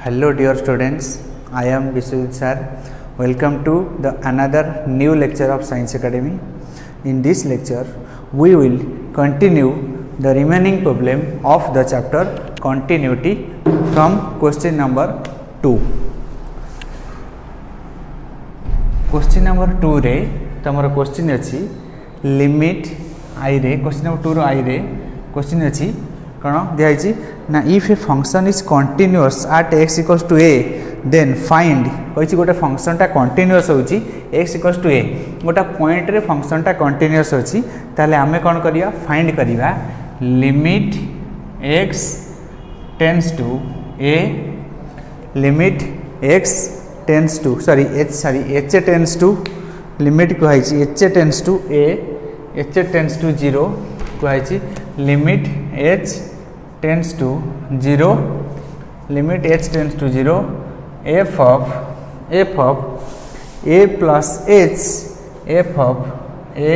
Hello dear students, I am Vishwajit sir. Welcome to the another new lecture of Science Academy. In this lecture, we will continue the remaining problem of the chapter continuity from question number 2. Question number 2 रे तमरो question अछि limit I रे question number 2 रो I रे question अछि कौन दिखाई ना if a function is continuous at x equals to a then find कही गोटे फंक्शनटा कंटिन्यूअस होची x इक्वल्स टू a गोटे पॉइंट रे फंक्शनटा कंटिन्यूअस होची ताले आमे कौन करिया फाइंड करिया limit x tends to a limit x tends to h tends to limit कहै छी h tends to a h tends to 0 कहै छी limit h tends to 0 limit h tends to 0 f of a plus h f of a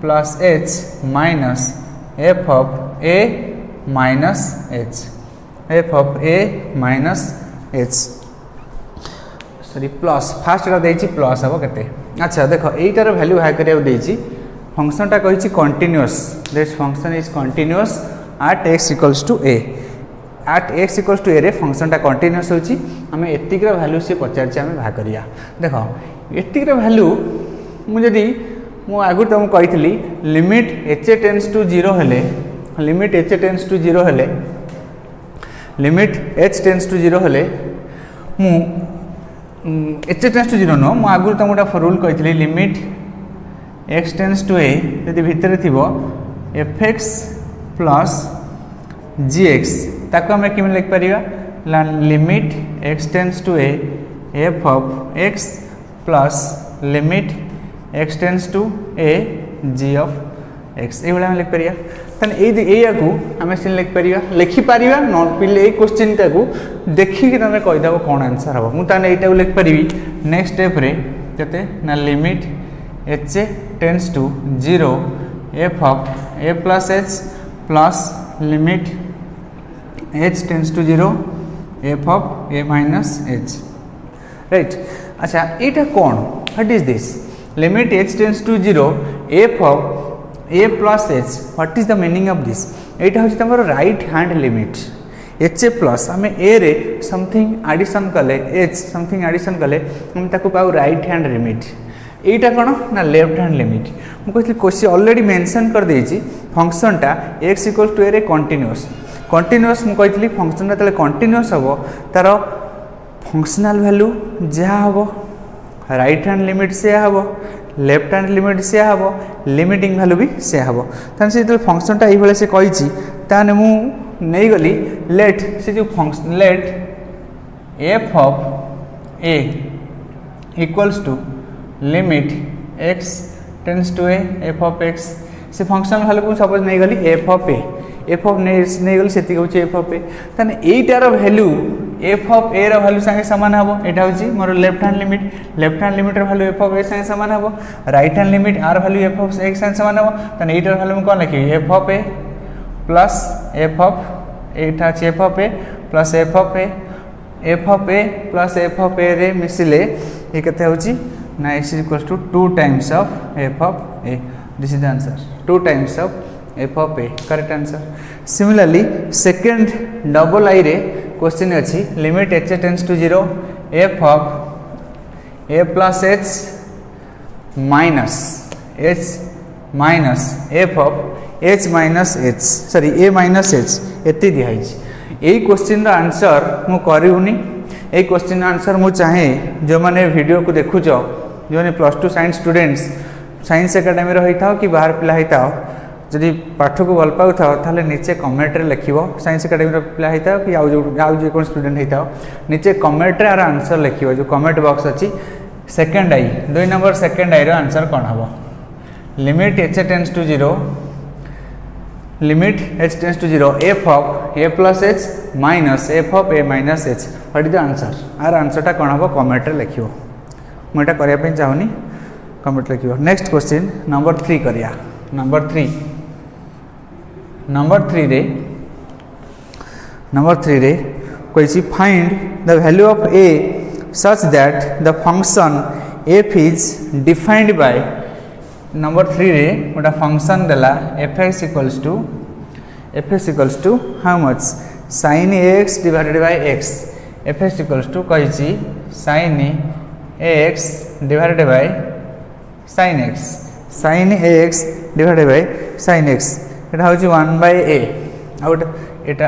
plus h minus f of a minus h f of a minus h sorry plus fast रा देछि plus हबो केते अच्छा देखो एटार value high करिया देछि function टा कहिछि continuous this function is continuous at x equals to a at x equals to a रे फंक्शन टा कंटीन्यूअस होछि हमें एतिक रा वैल्यू से पचार छी हमें भा करिया देखो एतिक रा वैल्यू मु जदी मु आगु तुम कहितली लिमिट h टेंड्स टू 0 हेले लिमिट h टेंड्स टू 0 हेले लिमिट h टेंड्स टू 0 हेले मु h टेंड्स टू 0 नो मु आगु तुम गोटा रूल कहितली limit x tends to a यदि भितर थिबो fx प्लस gx ताको हमें किमे लिख परिया limit x tends to a f of x plus limit x tends to a g of x ए वाला हम लिख परिया तन ए याकू हमें सिन लिख परिया लिखि परिया नॉट पिले ए क्वेश्चन ताकू देखि कि तमे कहि दबो कोन आंसर हबो मु ताने एटा लिख परिबी नेक्स्ट स्टेप रे जते ना limit h tends to 0 f of a plus h plus limit h tends to 0 f of a minus h right अच्छा एटा कोन what is this limit h tends to 0 f of a plus h what is the meaning of this एटा होची तमरो right hand limit h plus हमें a रे something addition कले h something addition कले हम ताको पाउ राइट हैंड लिमिट एटा कोन ना लेफ्ट हैंड लिमिट मु कहली क्वेश्चन ऑलरेडी मेंशन कर देछि फंक्शन टा x इक्वल टू a रे कंटीन्यूअस मु कहली फंक्शन टा तले कंटीन्यूअस हबो तार फंक्शनल वैल्यू जहा हबो राइट हैंड लिमिट से हबो लेफ्ट हैंड लिमिट से हबो लिमिटिंग वैल्यू भी से हबो तन से जो फंक्शन टा एई भले से कहिछि ताने मु नै गली लेट से जो function let f of a equals to limit x tends to a f of x से फंक्शन वैल्यू को सपोज नहीं गली f of a f of नहीं गली सेति होची f of a तने एटार वैल्यू f of a रो वैल्यू संगे समान हबो एटा होची मोर लेफ्ट हैंड लिमिट रो वैल्यू f of a संगे समान हबो right hand limit r value f of x संगे समान हबो तने एटार वैल्यू कोन लिखि f of a plus f of एटा छ f of a plus f of a f of a plus f of a रे मिसिले ए कते होची ना x equals to 2 times of f of a this is the answer 2 times of f of a correct answer similarly second double I रे question अछि limit h tends to 0 f of a plus h minus f of h minus h sorry a minus h एति दिहाई एई question रो answer मु करिउनी एई question रो answer मु चाहे जो माने video को देखुचो जो ने plus 2 science students science academy रो होइथाओ कि बाहर पिला होइथाओ जदि पाठ को भल पाउथाओ ताले नीचे कमेंट रे लिखिबो साइंस एकेडमी रो पिला होइथाओ कि आउ जो कोन स्टूडेंट होइथाओ नीचे कमेंट रे आर आंसर लिखिबो जो कमेंट बॉक्स अछि second I 2 number second I रो आंसर कोन हबो limit h tends to 0 limit h tends to 0 f of a plus h minus f of a minus h what is the answer आर answer टा कोन हबो comment रे लिखिबो मोटा करिया पे चाहूनी कमेंट लिखिबो नेक्स्ट क्वेश्चन नंबर 3 करिया नंबर 3 रे कही find the value of a such that the function f is defined by number 3 रे गोटा फंक्शन देला f x to how much sin x divided by x f x equals to कही sin x divided by sin x divided by sin x एटा होची 1 by a out एटा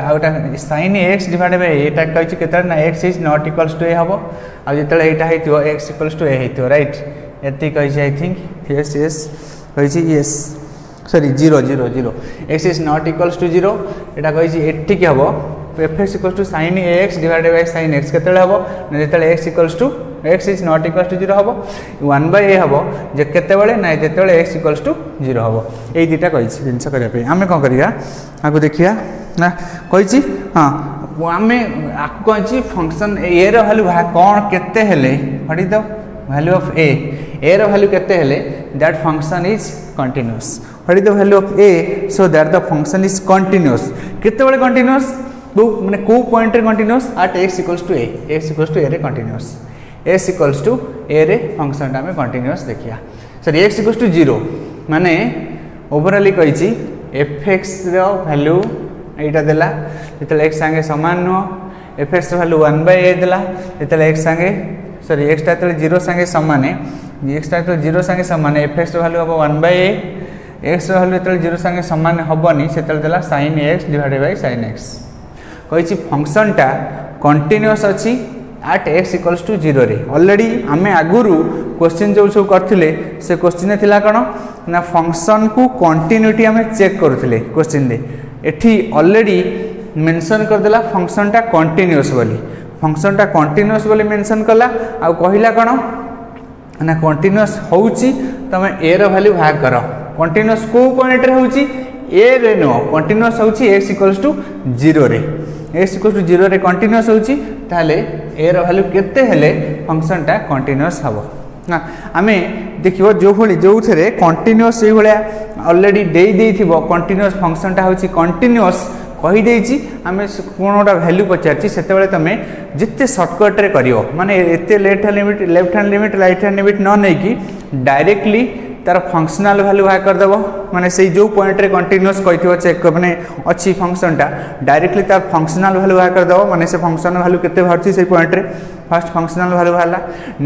sin x divided by एटा कही केता ना x is not equals to a हबो आ जेतले एटा हेतियो x इक्वल्स टू a हेतियो राइट एति कही आई थिंक यस कही yes sorry 0 0 0 x is not equals to 0 एटा कही एठी के हबो f x equals to sin ax divided bye sin x केतले हबो ना जेतले x equals to x is not equals to 0 हबो 1 बाय a हबो जे केतेबेले ना जेतेबेले x इक्वल्स टू 0 हबो एई दिटा कहि जिंस करिया पे हमें कोन करिया आको देखिया ना कहि हां आमे आको कहि फंक्शन a रो वैल्यू कोन केते हेले हडी द वैल्यू ऑफ a रो वैल्यू केते हेले दैट फंक्शन इज कंटीन्यूअस हडी the value of a so that the function is continuous केतेबेले कंटीन्यूअस माने को पॉइंट रे continuous at x equals to a रे continuous s equals to a रे फंक्शन टा में कंटीन्यूअस देखिया सॉरी x इक्वल्स टू 0 माने ओवरऑली कहिची fx रो वैल्यू एटा देला जेतले x संगे समान नो fx रो वैल्यू 1 बाय a देला जेतले x संगे सॉरी x टा तले 0 संगे समान है x टा तले 0 संगे समान है fx रो वैल्यू हबो 1 बाय a x रो वैल्यू तले 0 संगे समान हबनी सेतले देला sin x divided by sin x कही फंक्शन टा कंटीन्यूअस अच्छी एट x इक्वल्स टू 0 रे ऑलरेडी आमे आगुरु क्वेश्चन जो सब करथिले से क्वेश्चन थिला कोन ना फंक्शन को कंटिन्यूटी आमे चेक करथिले क्वेश्चन दे एठी ऑलरेडी मेंशन कर देला फंक्शन टा कंटीन्यूअस बोली मेंशन कला आ कहिला कोन ना कंटीन्यूअस होउची तमे a रो वैल्यू भाग करो कंटीन्यूअस को पॉइंट रे होउची a रे नो कंटीन्यूअस होउची x इक्वल्स टू 0 रे x इक्वल्स टू 0 रे कंटीन्यूअस होउची ताले a रो वैल्यू केते हेले फंक्शन टा कंटीन्यूअस हबो ना आमे देखिबो जो भली जो थरे कंटीन्यूअस सेही भलिया ऑलरेडी देई देइथिबो कंटीन्यूअस फंक्शन टा होउची कंटीन्यूअस कहि देइची आमे कोनोटा वैल्यू पचारची सेते बेले तमे जिते शॉर्टकट रे करियो माने एते left hand limit right hand limit न नै कि डायरेक्टली तार फंक्शनल वैल्यू बाय कर देबो माने से जो पॉइंट रे कंटीन्यूअस कहिथिबो चेक माने अछि फंक्शन टा डायरेक्टली तार फंक्शनल वैल्यू बाय कर देबो माने से फंक्शनल वैल्यू केते बाहरछि से पॉइंट रे फर्स्ट फंक्शनल वैल्यू बाहरला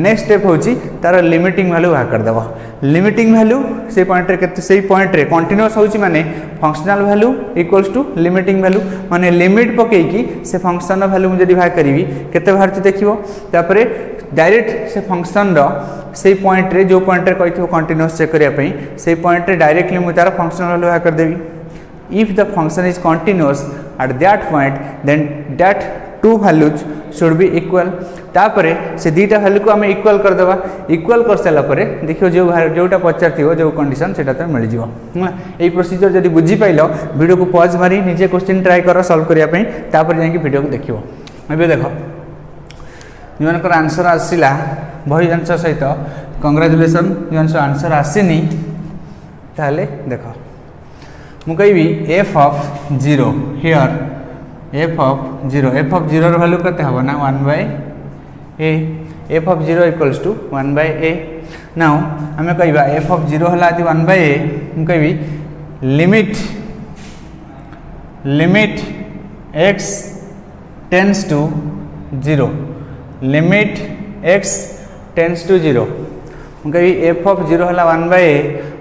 नेक्स्ट स्टेप होछि तार लिमिटिंग वैल्यू बाय कर देबो लिमिटिंग वैल्यू से पॉइंट रे केते से पॉइंट रे कंटीन्यूअस होछि माने functional value equals to limiting value माने लिमिट पकेई कि से फंक्शनल वैल्यू मु जदी बाय करबी केते बाहरछि देखिबो तापरे डायरेक्ट से फंक्शन रो से पॉइंट रे जो पॉइंट रे कहिथो कंटीन्यूअस चेक करिया पई से पॉइंट रे डायरेक्टली मु तार फंक्शनल वैल्यू बाय कर देबी if the function is continuous at that point then that two values should be equal तापरे से दीटा वैल्यू को हमें इक्वल कर देबा इक्वल कर साला परे देखियो जो जोटा पचारथिबो जो कंडीशन सेटा त मिल जिवो एई प्रोसीजर जदी बुझी पाइलो वीडियो को पॉज मारी निजे क्वेश्चन ट्राई करो सॉल्व करिया पई तापर जाई कि वीडियो को देखियो एबे देखो जोनकर आंसर आसिला बही आंसर सहित कंग्रेचुलेशन जो आंसर आसीनी ताले देखो मु कहबी f of 0 here f of 0 रो वैल्यू कते हबो ना 1 by a f of 0 equals to 1 by a now हमें कहबा f ऑफ 0 हला 1 बाय a मु कहबी limit x tends to 0 limit x tends to 0 कही f ऑफ 0 हला 1 by a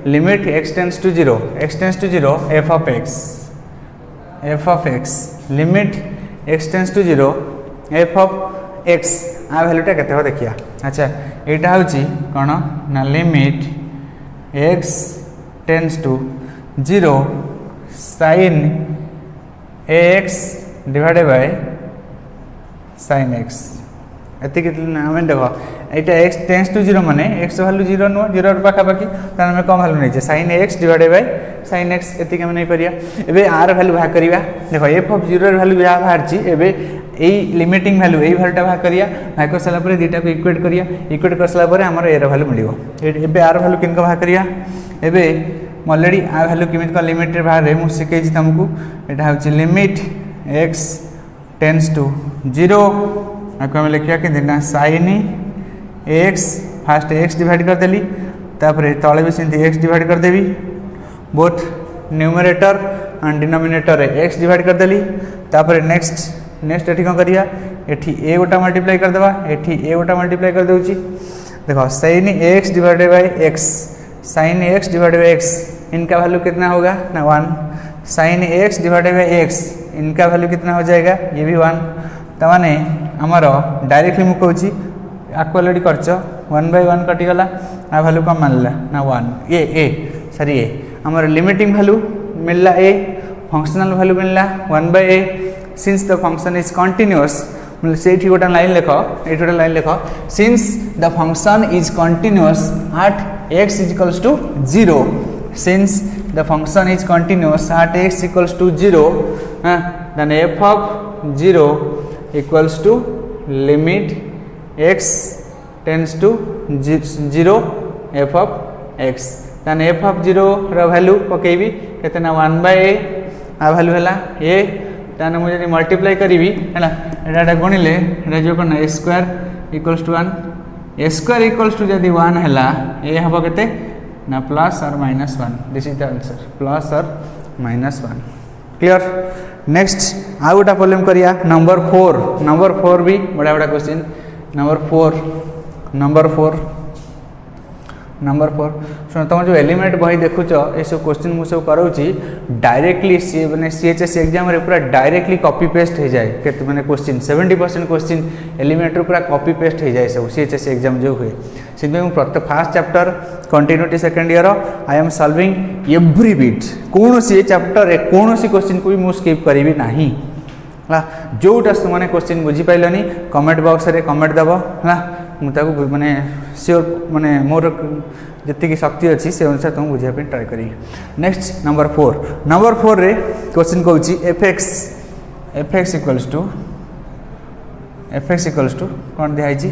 limit x tends to 0 f of x limit x tends to 0 f of x आ वैल्यूटा केते हो देखिया अच्छा एटा होची कोन ना limit x tends to 0 sin ax divided bye sin x एति के आमे देखो एटा x टेंड्स टू 0 माने x वैल्यू 0 नो 0 पाखा पाखी तार में कम वैल्यू नै छै sin ax divided bye sin x एति के नै परिया एबे r वैल्यू भाग करिया देखो f ऑफ 0 र वैल्यू या बाहर छी एबे एई लिमिटिंग वैल्यू एई वैल्यूटा भाग करिया भाग कर सला परे दीटा को इक्वेट कर सला परे हमर a र वैल्यू मिलियो एबे r वैल्यू किन को भाग करिया एबे ऑलरेडी आ वैल्यू किमित को लिमिट रे बाहर रे मु सिकै छी तुमको एटा होची लिमिट x टेंस टू 0 आपको आम लिखा कि sin x first x divide करदेली तापर तले भी सेमती x डिवाइड करदेवी both numerator and denominator x divide करदेली तापर नेक्स्ट एठी कौन करिया एठी a गोटा मल्टीप्लाई करदेबा एठी a गोटा मल्टीप्लाई कर देउची देखो sin x divided by x sin x divided by x इनका वैल्यू कितना होगा ना 1 sin x divided by x इनका वैल्यू कितना हो जाएगा ये भी 1 तो माने आमर डायरेक्टली मु कहूची आपको ऑलरेडी करछ 1/1 कटिगला आ वैल्यू कम मानला ना 1 ए सॉरी ए आमर लिमिटिंग वैल्यू मिलला a फंक्शनल वैल्यू मिलला 1/a since the function is continuous से गोटे लाइन लेख ये गोटे लाइन लेख since the function is continuous at x equals to 0 since the function is continuous at x equals to 0 then f of 0 equals to limit x tends to 0 f of x then f of 0 रो value पकेबी केतना 1/a आ value हला a ताने मुझे यदि multiply करी है एटा गुणिले एटा जो कौन a square equals to 1 a square equals to जदि 1 है ए हम के ना प्लस और minus 1 this is the answer plus और माइनस 1 क्लियर नेक्स्ट आ गोटा प्रॉब्लम करिया नंबर 4 भी बड़ा बड़ा क्वेश्चन नंबर 4 सुन तुम जो एलिमेंट बही देखुच ये सब क्वेश्चन मुझे कराऊँगी डायरेक्टली सी मैंने CHS एग्जाम रे पूरा डायरेक्टली कॉपी पेस्ट हो जाए केते मैंने क्वेश्चन 70% क्वेश्चन एलिमेंट पूरा कॉपी पेस्ट हो जाए सब CHS एग्जाम जो हुए से प्रत्येक fast chapter continuity second year I am solving every bit कौन सी चैप्टर कौन सी क्वेश्चन को भी मुझे स्किप करी ना जोटा मैंने क्वेश्चन बुझीपारे कमेंट बॉक्स रे कमेंट दब है मुझे मैंने श्योर मैंने मोर जी शक्ति अच्छी से अनुसार तुम बुझापी ट्राए करी नेक्स्ट नंबर 4 रे क्वेश्चन कहूँ एफ इक्वल्स टू कौन दिखाई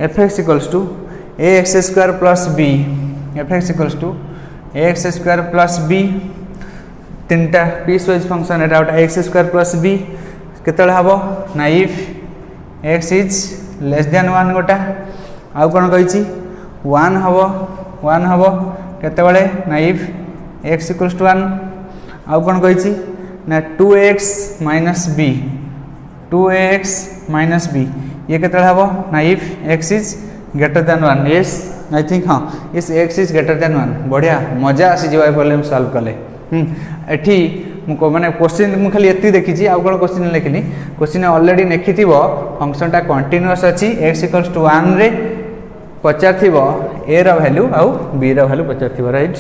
f equals to ax square plus b f equals to ax square plus b तीन टा पीस वाइज फंक्शन एटा गोटे एक्स स्क्वायर प्लस बी केतले हबो ना if x is less than 1 गोटा आउ कौन कही 1 हम केतबले ना इफ x इक्वल्स टू 1 आउ कौन कही ना 2x माइनस बी ये केतबले हम ना if x is greater than 1 yes I think हाँ इस x इज ग्रेटर देन 1 बढ़िया मजा आसी प्रॉब्लम सॉल्व कले एठी मैंने क्वेश्चन मुझे खाली ये देखी आउ कौन क्वेश्चन लिखिनी क्वेश्चन ऑलरेडी लिखि फंक्शन टा कंटिन्यूअस अच्छी x इक्वल्स टू 1 रे पचार a रो वैल्यू आउ b रो वैल्यू पचार राइट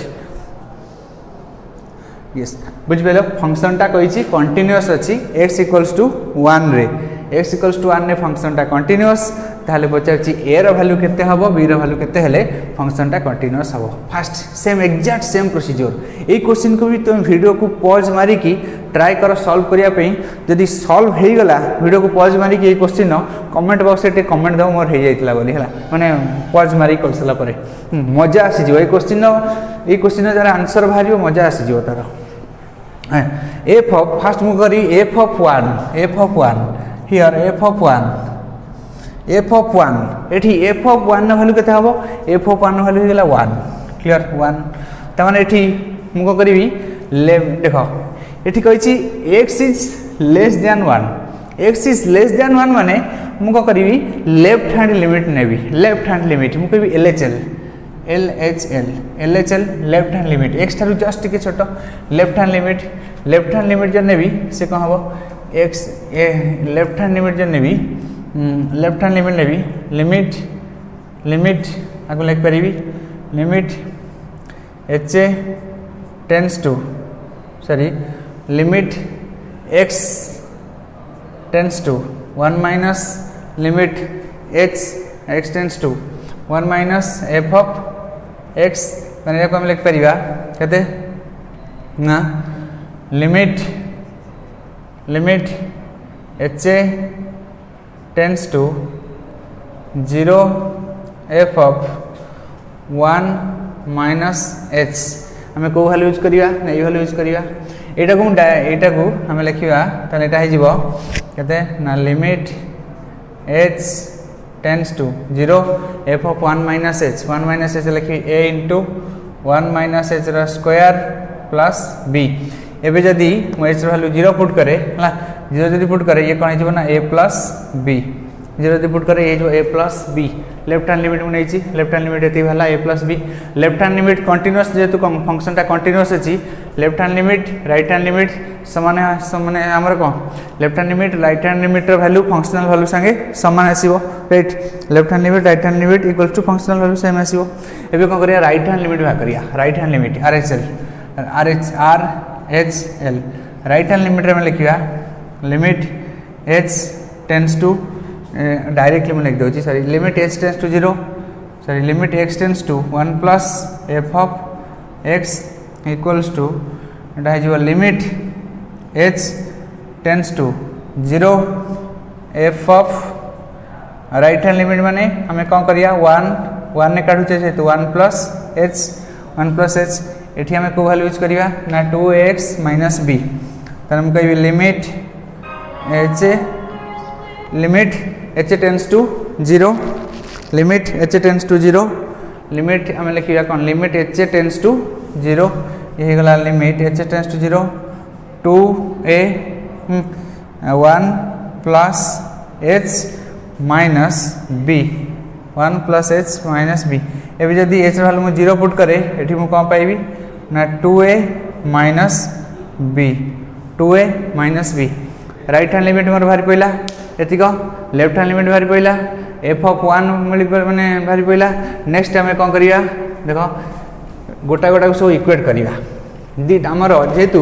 यस बुझिपाल फंक्शन टा कही कंटिन्यूअस अच्छी x इक्वल्स टू 1 रे x इक्वल्स टू 1 रे फंक्शन टा कंटिन्यूअस ताहले पचार a रो वैल्यू केते हबो b रो वैल्यू केते हेले फंक्शन टा कंटिन्यूअस हबो first same exact same procedure ए क्वेश्चन को भी तुम वीडियो को पॉज मारी की ट्राई कर सॉल्व करिया पई जदी सॉल्व हो गला वीडियो को पॉज मारी की ए क्वेश्चन कमेंट बॉक्स रे कमेंट दो मोर हो जाइतला बोली हला माने पॉज मारी कर सला परे मजा आसी जो ए क्वेश्चन जरा आंसर बाहरियो मजा आसी जो तार f ऑफ फर्स्ट मु करी f of 1 here f of 1 एठी f ऑफ 1 न वैल्यू केते हबो f ऑफ 1 वैल्यू गेला 1 क्लियर 1 त माने एठी मु को करबी लेफ्ट देखो एठी कहिछि x इज लेस देन 1 माने मु को करबी लेफ्ट हैंड लिमिट नेबी लेफ्ट हैंड लिमिट मु कहबी LHL left hand limit x Tharu just टिके छोट लेफ्ट हैंड लिमिट जो नेबी से कौन हबो x ए लेफ्ट हैंड लिमिट जो नेबी लिमिट आगु लिख पारिबी limit HA tends to limit x tends to 1 minus limit x tends to 1 minus f of x मैंने को हम लिख परिबा कहते ना limit HA tends to 0 f of 1 minus h आम कौ वैल्यू यूज करिया ना ये वैल्यू यूज करिया एटा को आम लिखा ताले एटा हो केते ना limit h tends to 0 f of 1 minus h लिखी a इंटू 1 माइनस h रा स्क्वायर प्लस b। एबे जदि मु h वैल्यू 0 पुट करे हला 0 जदि पुट करे ये कोन हो ना a प्लस b 0 जदि पुट करे ये जो a plus b left hand limit मुझे लेफ्ट हैंड लिमिट ये भला a plus b left hand limit continuous जेतु फंक्शन टा कंटीन्यूअस अछि left hand limit right hand limit समान माने हमर को left hand limit right hand limit रो वैल्यू फंक्शनल वैल्यू संगे समान आसीबो right left hand limit right hand limit equal to functional value same आसीबो। एबे कोन करिया राइट हैंड लिमिट बा करिया right hand limit RHL right hand limit रे में लिखिया limit h tends to directly मैं लिख दूँ sorry limit h tends to 0 sorry limit x tends to 1 plus f of x equals to limit h tends to 0 f of right hand limit माने हमें कौन करिया 1 ने काढुचे से तो 1 प्लस h एठी हमें को वैल्यू यूज करिया ना 2x माइनस b त हम कहबी limit h tends to 0 limit h tends to 0 limit हमें लिखिया कौन लिमिट h टेंड्स टू 0 ये गला limit h tends to 0 2a 1 plus h minus b 1 plus h minus b एबे जदि h वैल्यू में 0 पुट करे एठी मु कोन पाइबी ना 2a minus b right hand limit मोर भारी पइला एतिक लेफ्ट हैंड लिमिट भारी पइला f ऑफ 1 मिली माने भारी पइला। नेक्स्ट हमें कोन करिया देखो गोटा को सब इक्वेट करिया दी हमर जेतु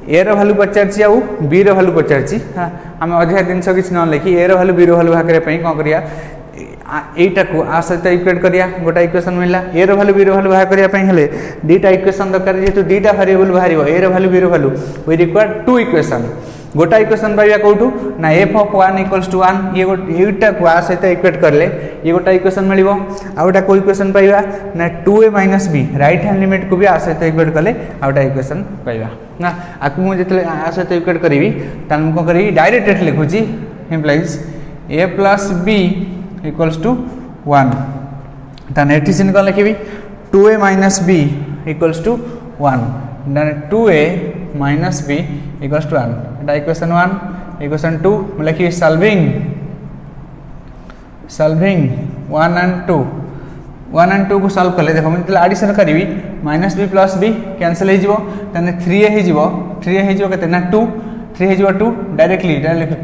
a रो वैल्यू पचारची आ b रो वैल्यू पचारची हम अधिका जिनस किछ न लिखी a रो वैल्यू b रो वैल्यू भाग करे पई कोन करिया एटा को आ सहित इक्वेट करिया गोटा इक्वेशन मिलला a रो वैल्यू b रो वैल्यू भाग करिया पई हेले दीटा इक्वेशन दरकार जेतु दीटा वेरिएबल बाहरिबो a रो वैल्यू b रो value we require two equation गोटा इक्वेशन पाइबा कोठू ना f ऑफ 1 इक्वल्स टू 1 ये एटा को आ सहित इक्वेट करले ये गोटा इक्वेशन मिलिबो आ गोटा को इक्वेशन पाइबा ना 2a minus b right hand limit को भी आ सहित इक्वेट करले आ गोटा इक्वेशन पाइबा ना आकु मु जेतले आ सहित इक्वेट करबी त हम को करी डायरेक्ट लिखुची implies a plus b equals to 1 त नेटी सिन को लिखबी 2a minus b equals to 1 then 2a minus b equals to 1 एटा इक्वेशन 1 इक्वेशन 2 मैं लिखी सॉल्विंग 1 एंड 2 को सॉल्व कले देखो मैं एडिशन करी minus b plus b cancel हो जिवो तने 3a हो 3a हो केते ना 2 3 हो 2 डायरेक्टली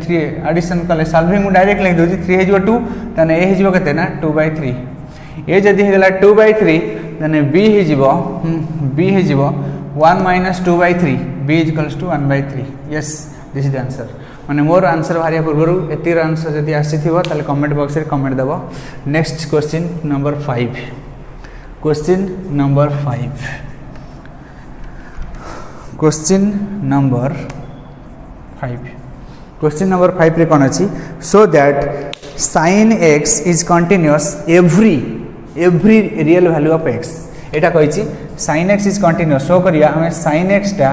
3 एडिशन कले सॉल्विंग मु डायरेक्ट लिख दोजी 3 हो 2 तने a हो केते ना 2/3 ए जदी हेला 2/3 तने b हो जिवो 1 minus 2/3 b equals to 1/3 yes this is the answer माने मोर आंसर भारिया पूर्व एतिर आंसर जदी आसीथिबो ताले कमेंट बॉक्स रे कमेंट देबो। Next question number 5 question number 5 रे कोन अछि so that sin x is continuous every real value of x Etah कहिछि sin x is continuous show करिया हमें sin x टा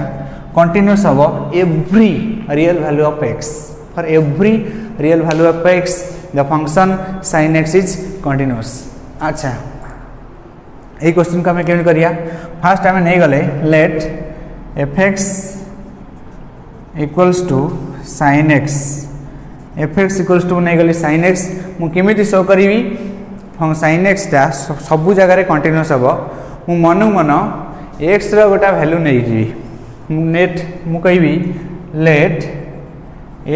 कंटीन्यूअस हबो every real value of x for every real value of x the function sin x is continuous. अच्छा ए question को हमें केन करिया first हमें नहीं गले let fx equals to sin x fx equals to नहीं गली sin x मु केमिति शो करिवि sin x टा सब जगह रे कंटीन्यूअस हबो मु मनु मन x रो गोटा वैल्यू नहीं जीवी नेट मु कहबी let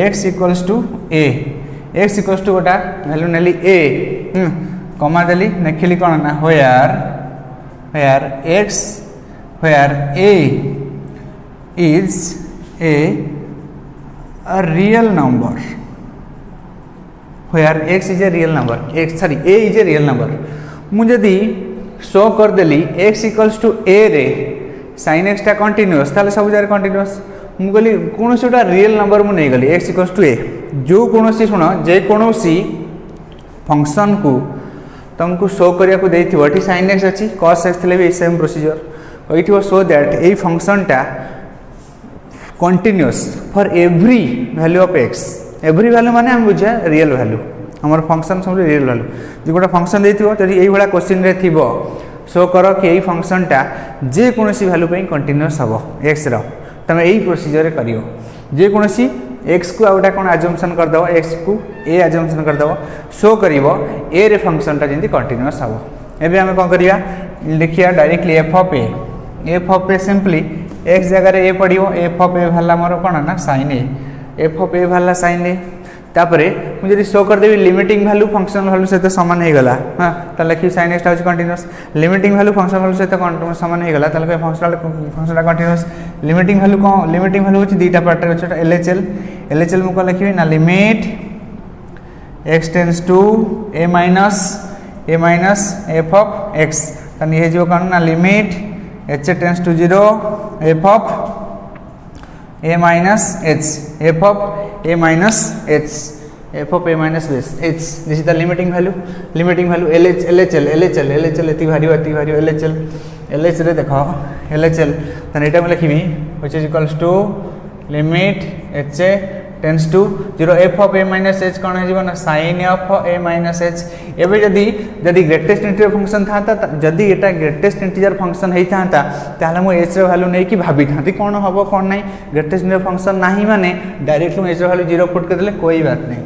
x equals to a x equals to गोटा वैल्यू नेली a कमा देली नेखिली कोन ना where a is a real number where x is a real number a is a real number मु जदी शो कर देली x इक्वल्स टू a रे sin x टा कंटीन्यूअस ताले सब जगह कंटीन्यूअस मु गली कोनोसी गोटा रियल नंबर मु नहीं गली x इक्वल्स टू a जो कोनोसी सुनो जे कोनोसी फंक्शन को तुमको शो करिया को देथिबो एठी sin x अछि cos x थिले भी सेम प्रोसीजर कहिथिबो सो दैट एई फंक्शन टा continuous for every value of x every value माने हम बुझा रियल वैल्यू हमर फंक्शन सब रियल वैल्यू जो गोटे फंक्शन देथिबो जदि एई भला क्वेश्चन रे थिबो शो कर कि एई फंक्शन टा जे कोनोसी वैल्यू पे कंटिन्यूअस हबो एक्स रो तमे एई प्रोसीजर रे करियो जे कोनोसी एक्स को आउटा कोन अजम्पशन कर दबो एक्स को ए अजम्पशन कर दबो शो करिवो ए रे फंक्शन टा जेंति कंटिन्यूअस हबो एबे हम कोन करिया लिखिया directly F of A simply x जगह रे ए पड़ियो एफ ऑफ ए भला मोर कोन ना sin ए एफ ऑफ ए भला sin ए तापरे मुझे यदि शो कर देबी लिमिटिंग वैल्यू फंक्शनल वैल्यू सहित सामान हे गला हां त लिखि sin x टाउच continuous limiting value functional value सहित सामान हे गला त लिखि फंक्शनल कंटीन्यूअस लिमिटिंग वैल्यू कोन लिमिटिंग वैल्यू होची दीटा पार्ट रे छै एलएचएल मु को लिखिबी ना limit x tends to a minus f of x तनी हे जो कोन ना limit h tends to 0 f of a minus h f of a minus h f of a minus h this is the limiting value LHL एति भारियो LHL रे देखो LHL तने एटा म लिखिबी which is equals to limit h tends to 0 f of a minus h कोन हे जीवन sin of a minus h एबे जदी greatest integer function थाता जदी एटा greatest integer function हेई थाता ताले मो h रे वैल्यू नै कि भाबी थाती कोन हबो कोन नै ग्रेटेस्ट इंटीजर फंक्शन नाही माने डायरेक्टली h रे वैल्यू 0 पुट कर देले कोई बात नहीं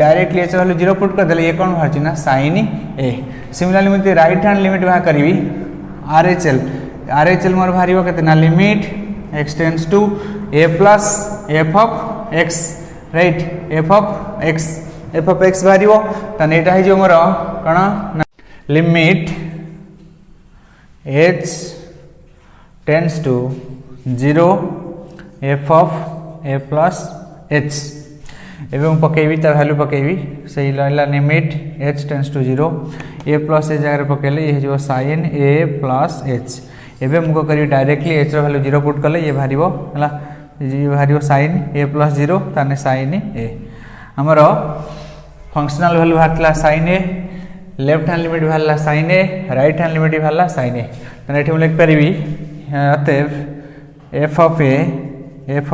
डायरेक्टली h रे वैल्यू 0 पुट कर देले ये कोन भारची ना sin a सिमिलरली मुते राइट हैंड लिमिट बहा करबी RHL मोर भारियो केते ना limit x tends to a plus f of x right f of x भारियो तने एटा हे जो मोर कोन limit h tends to 0 f of a plus h एवं पकेबी त वैल्यू पकेबी सही लला limit h tends to 0 a plus h जगह पकेले ये जो sin a plus h एबे मुको करी डायरेक्टली h रो वैल्यू 0 पुट करले ये भारिबो हला ये भारिबो sin a plus 0 ताने sin a हमरो फंक्शनल वैल्यू भातला sin a left hand limit भाला sin a right hand limit भाला sin a ताने एठी लिख परिबी अतएव f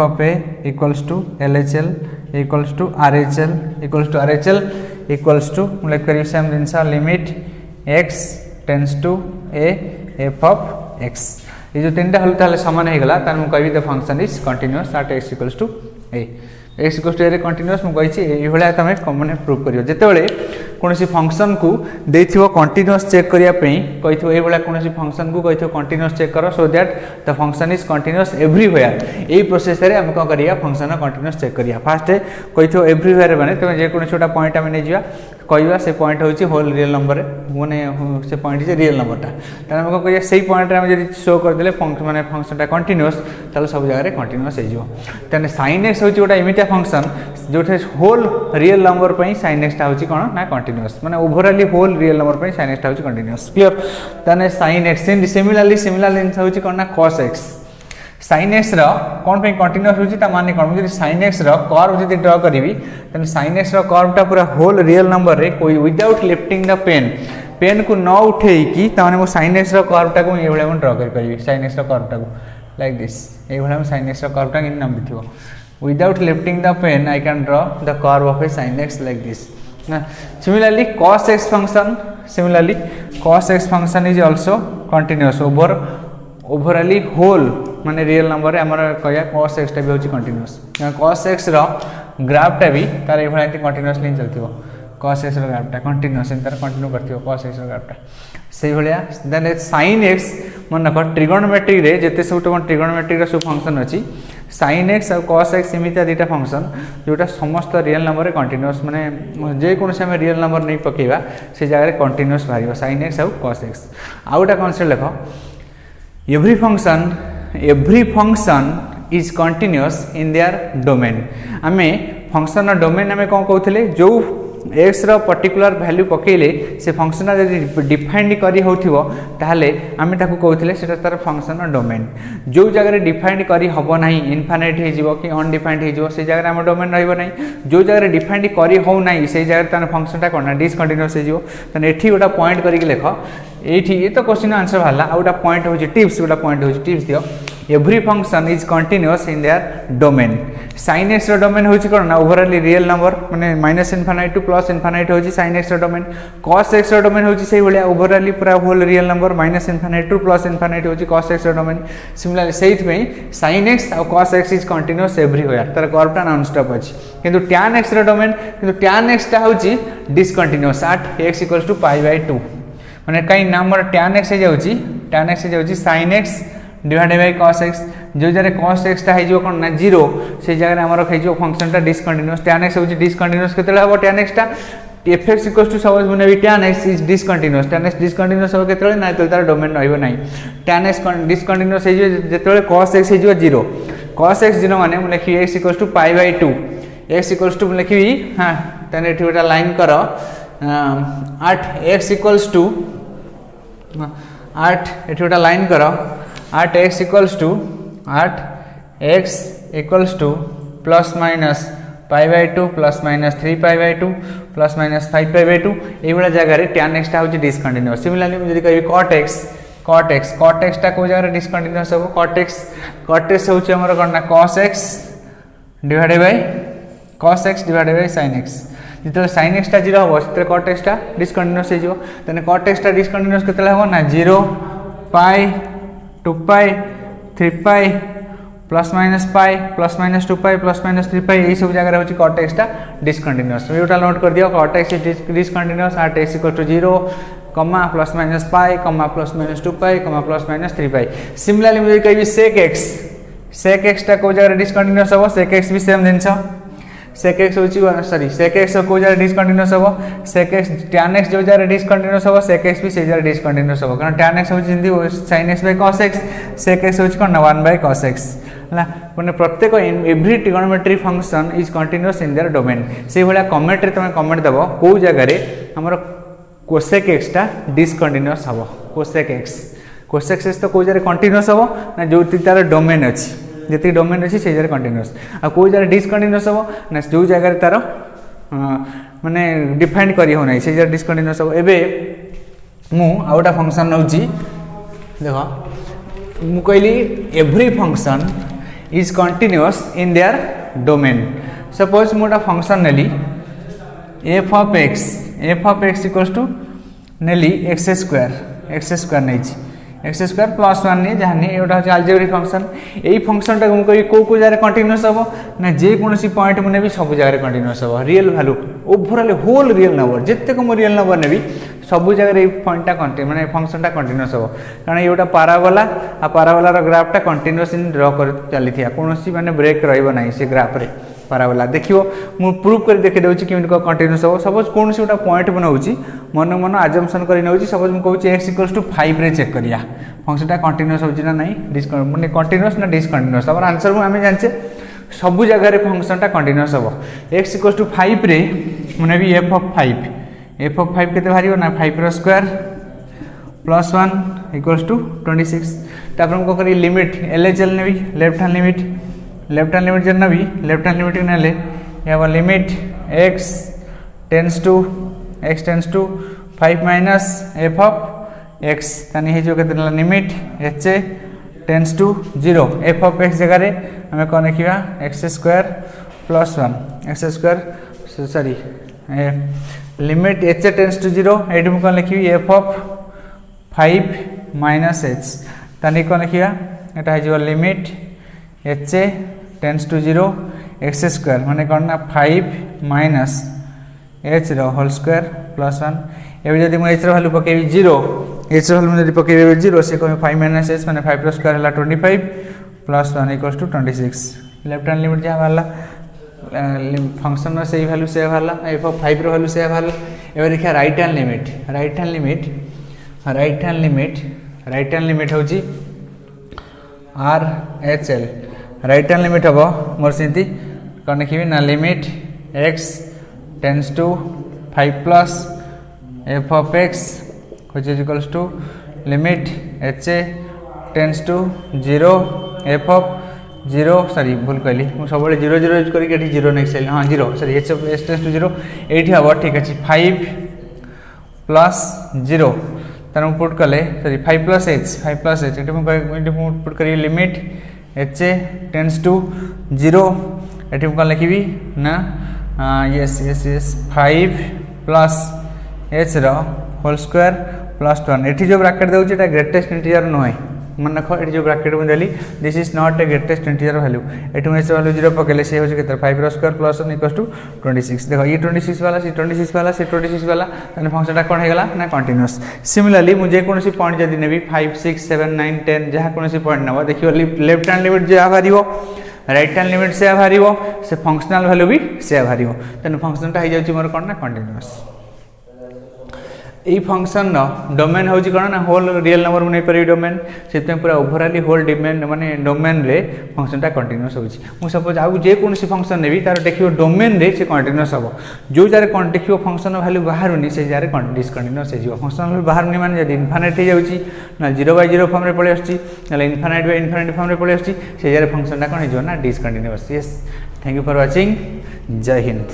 of a equals to LHL equals to RHL equals to लिख करी सेम जिनसा limit x tends to a f of x ये जो तीनटा हल ताले समान हे गला तार मु कहबी the function is continuous at x equals to a x equals to a रे कंटीन्यूअस मु कहिछि एई भला तमे कॉमन प्रूव करियो जेतेबेले कोनोसी फंक्शन को देथिबो कंटीन्यूअस चेक करिया पई कहिथिबो एई भला कोनोसी फंक्शन को कहिथिबो कंटीन्यूअस चेक करो सो that the function is continuous everywhere AE process रे हम को करिया फंक्शन कंटीन्यूअस चेक करिया फर्स्ट कहिथिबो एवरीवेयर माने तमे जे कोनोसी छोटा पॉइंट हम नै जिया कहवा से पॉइंट होची होल रियल नंबर माने से पॉइंट जे रियल नंबर ता तने हम को कहिया सेही पॉइंट रे हम जदी शो कर देले फंक्शन माने फंक्शन ता कंटीन्यूअस ताले सब जगह रे कंटीन्यूअस हे जो तने sin x होची गोटा इमिटा फंक्शन जोथे होल रियल नंबर पई sin x ता होची कोन ना कंटीन्यूअस माने ओवरऑली होल रियल नंबर पई sin x ता होची कंटीन्यूअस क्लियर तने sin x सिमिलरली होची कोन ना cos x sin x रो कोन पे कंटीन्यूअस होची ता माने कोन जदी sin x रो कर्व जदी ड्रा करबी तने sin x रो कर्व ता पूरा होल रियल नंबर रे कोई विदाउट लिफ्टिंग द पेन को न उठेई की ता माने मो sin x रो कर्व ता को ए भले हम ड्रा कर परिबी sin x रो कर्व ता को लाइक दिस ए भले हम sin x रो कर्व ता इन नाम बिथिबो without lifting the pen I can draw the curve of a sin x like this similarly cos x function is also continuous overally whole माने real number रे हमर कहया cos x टा भी होची continuous cos x रो graph टा भी तार ए भला कंटीन्यूअसली चलथिबो cos x रो ग्राफ टा कंटीन्यूअस तार कंटिन्यू करथिबो cos x रो ग्राफ टा सेही भलिया देन sin x मन रख ट्रिगोनोमेट्री रे जते सब तो ट्रिगोनोमेट्री रो सब फंक्शन अछि sin x और cos x समिता दीटा फंक्शन जोटा समस्त रियल नंबर रे कंटीन्यूअस माने जे कोन से हम रियल नंबर नै पकेबा से जगह रे कंटीन्यूअस भारियो sin x और cos x आउटा कांसेप्ट लेखो every function is continuous in their domain आमे फंक्शन रो डोमेन आमे कोन कहउथिले जो x रो पर्टिकुलर वैल्यू पकेले से फंक्शन जदी डिफाइंड करी होथिबो ताहले आमे ताको कहउथिले सेटा तार फंक्शन रो डोमेन जो जगह रे डिफाइंड करी हबो नाही इनफाइनाइट हे जिवो कि अनडिफाइंड हे जिवो से जगह रे आमे डोमेन रहइबो नाही जो जगह रे डिफाइंड करी हो नाही से जगह तार फंक्शन ता कोन डिसकंटीन्यूअस हे जिवो तने एठी गोटा पॉइंट करी के लेखो एठी ये तो क्वेश्चन आंसर भाला आउटा पॉइंट होची टिप्स गोटा पॉइंट होची टिप्स दियो every function is continuous in their domain sin x रो डोमेन होची कोन ना ओवरऑल रियल नंबर माने minus infinite to plus infinite होची sin x रो डोमेन cos x रो डोमेन होची सेही भलिया ओवरऑल पूरा whole real number minus infinite to plus infinite होची cos x रो डोमेन सिमिलरली सेहित में sin x और cos x is continuous everywhere तार कर्वटा नॉन स्टॉप अछि किंतु tan x रो डोमेन किंतु tan x टा होची डिसकंटिन्यूअस एट x = π/2 माने काई नंबर tan x हे जाउची sin x divided by cos x जो जरे cos x ता हे जो कोन ना 0 से जगह रे हमर हे जो फंक्शन ता डिसकंटिन्यूअस tan x होची डिसकंटिन्यूअस केतले हबो tan x ता fx = सपोज माने भी tan x is discontinuous tan x discontinuous हो केतले ना तो तार डोमेन रहइबो नै tan x डिसकंटिन्यूअस हे जो जेतले cos x हे जो 0 cos x 0 माने हम लिखि x = π/2 x = लिखि हां तने एठी ओटा लाइन करो 8 x = 8 एठी ओटा लाइन करो 8x = plus minus π/2 plus minus 3π/2 plus minus 5π/2 ए वाला जगह रे tan x ता होची डिसकंटिन्यूअस सिमिलरली मैं जदी कहबी cot x ता को जगह रे डिसकंटिन्यूअस हो cot x होची हमर कोन cos x divided by sin x जिते sin x ता 0 हो तते cot x ता डिसकंटिन्यूअस हे जो तने cot x ता डिसकंटिन्यूअस केतले हो ना 0 pi 2π 3π plus minus pi plus minus 2π plus minus 3π यही सब जगह होची cot x ता डिसकंटिन्यूअस ये उटा नोट कर दियो cot x is discontinuous at x = 0 कमा प्लस माइनस पाई कमा प्लस माइनस 2π कमा प्लस माइनस 3π सिमिलरली मुझे कहबी sec x ता को जगह डिसकंटिन्यूअस हो sec x भी सेम जिंस sec x होची सॉरी sec x को जगह डिसकंटिन्यूअस हो sec x tan x जो जगह डिसकंटिन्यूअस हो sec x भी से जगह डिसकंटिन्यूअस हो कारण tan x होची जिंदी sin x / cos x sec x होची कोन 1/cos x हला माने प्रत्येक every trigonometry function is continuous in their domain से भलिया कमेंट रे तमे कमेंट दबो को जगह रे हमर cosec x ता डिसकंटिन्यूअस हबो cosec x तो को जगह कंटिन्यूअस हबो ना जो तार डोमेन अछि जति डोमेन अछि से जगह कंटिन्यूअस आ को जगह डिसकंटिन्यूअस हबो ना जो जगह तार माने डिफाइन करी हो नै से जगह डिसकंटिन्यूअस हबो एबे मु आउटा फंक्शन नउची देखो मु कहली every function is continuous in their domain suppose मोटा फंक्शन नेली f of x = नेली x² नै x² प्लस 1 ने जहानी एटा हो अलजेब्रिक फंक्शन एई फंक्शन टा हम कहि को जगह कंटिन्यूअस हबो ना जे कोनोसी पॉइंट मने भी सब जगह कंटिन्यूअस हबो real value overall whole real number जत्ते को रियल नंबर नेबी सब जगह रे पॉइंट टा कंटिन्यू माने फंक्शन टा कंटिन्यूअस हबो कारण एटा पाराबोला आ पाराबोला रो ग्राफ टा कंटिन्यूअस इन ड्रा कर चली थिया कोनोसी माने ब्रेक रहइबो नै से ग्राफ रे पाराबोला देखियो मु प्रूव कर देखे देउची कि इनको कंटिन्यूअस हो सपोज कोनोसी उटा पॉइंट बनाउची मन अजम्पशन करि नउची सपोज मु कहूची x = 5 रे चेक करिया फंक्शन टा कंटिन्यूअस होची ना नै माने कंटिन्यूअस ना डिसकंटिन्यूअस हमर आंसर मु हमें जानचे सब जगह रे फंक्शन टा कंटिन्यूअस हो x = 5 रे माने भी f of 5 केते भारियो ना 5² प्लस 1 = 26 तापर हम को करी लिमिट LHL नेबी लेफ्ट हैंड लिमिट जन नबी लेफ्ट हैंड लिमिट नेले या limit x tends to 5 minus f of x तनी हे जो केते limit h tends to 0 f of x जगह रे हमें कोन लिखिबा x² plus 1 sorry limit h tends to 0 एठी हम कोन लिखिबी f of 5 माइनस h तनी कोन लिखिबा एटा हे जो limit h tends to 0 x² माने कोन ना 5 माइनस h रो होल स्क्वायर प्लस 1 एबे जदी म h रो वैल्यू पकेबी 0 h रो वैल्यू जदी पकेबी 0 से कोन 5 माइनस h माने 5 रो स्क्वायर हला 25 प्लस 1 = 26 लेफ्ट हैंड लिमिट जा वाला फंक्शन नो सही वैल्यू से वाला f of 5 रो वैल्यू से वाला एबे देखा राइट हैंड लिमिट होची RHL राइट हैंड लिमिट हबो मोर सिंती कोन लिखिबी ना limit x tends to 5 plus f of x which is equals to limit h tends to 0 f of 0 sorry भूल कहली मु सब 0 0 यूज करी के 0 नै सेल हां 0 सॉरी h टेंड्स टू 0 एठी हबो ठीक अछि 5 प्लस 0 तार पुट कले सॉरी 5 प्लस एच ये पुट करी limit h a tends to 0 ये कौन लिखी ना yes yes yes 5 plus h whole square plus 1 ये जो ब्राकेट दूसरी ग्रेटेस्ट इंटीजर नुहे मन रख ये जो ब्राकेट मुझे देली this is not a greatest integer value एटू एच वैल्यू 0 पकेले से होचे केते 5 स्क्वायर प्लस 1 इक्वल्स टू 26 देखो ये 26 वाला से 26 वाला से 26 वाला तने फंक्शनटा कोन हेगला ना कंटीन्यूअस सिमिलरली मुझे कोनसी पॉइंट जदी नेबी 5 6 7 9 10 जहा कोनसी पॉइंट नबा देखियो लेफ्ट हैंड लिमिट जे आभारिवो राइट हैंड लिमिट से आभारिवो से फंक्शनल वैल्यू भी से आभारिवो तने फंक्शनटा हे जाउची मोर कोन ना कंटीन्यूअस यही फंक्शन डोमेन हूँ कौन ना होल रियल नंबर मुझे नहीं डोमेन से पूरा ओभराली होल डोमेन माने डोमेन रे फंक्शनटा कंटिन्यूअस हो सपोज आउ जेकोसी फंक्शन ने तार देखिए डोमेन रे से कंटिन्यूअस हम जो जगह देखिए फंक्शन वैल्यू बाहर से जगह डिसकंटिन्यूअस हो फंक्शन वैल्यू बाहर माने जब इनफाइनाइट हो जाऊँगी ना 0/0 फॉर्म रे पड़े आसना इनफाइनाइट बाय इनफाइनाइट फॉर्म रे पड़े आसना से जगह फंक्शनटा कौन हो discontinuous. Yes thank you for watching. जय हिंद।